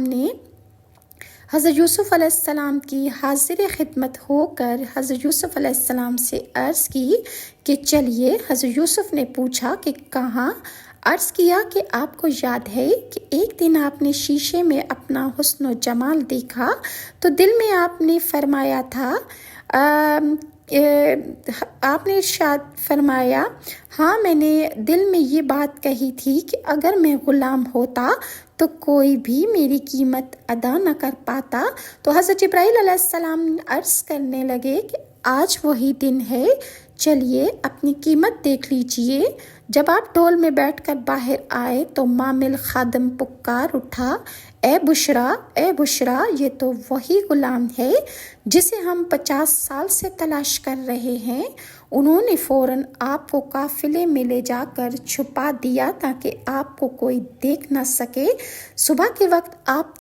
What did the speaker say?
نے حضرت یوسف علیہ السلام کی حاضر خدمت ہو کر حضرت یوسف علیہ السلام سے عرض کی کہ چلیے۔ حضرت یوسف نے پوچھا کہ کہاں؟ عرض کیا کہ آپ کو یاد ہے کہ ایک دن آپ نے شیشے میں اپنا حسن و جمال دیکھا تو دل میں آپ نے فرمایا تھا آپ نے ارشاد فرمایا، ہاں میں نے دل میں یہ بات کہی تھی کہ اگر میں غلام ہوتا تو کوئی بھی میری قیمت ادا نہ کر پاتا۔ تو حضرت جبرائیل علیہ السلام عرض کرنے لگے کہ آج وہی دن ہے، چلیے اپنی قیمت دیکھ لیجئے۔ جب آپ ڈول میں بیٹھ کر باہر آئے تو مامل خادم پکار اٹھا، اے بشرا، اے بشرا، یہ تو وہی غلام ہے جسے ہم 50 سال سے تلاش کر رہے ہیں۔ انہوں نے فوراً آپ کو قافلے میں لے جا کر چھپا دیا تاکہ آپ کو کوئی دیکھ نہ سکے۔ صبح کے وقت آپ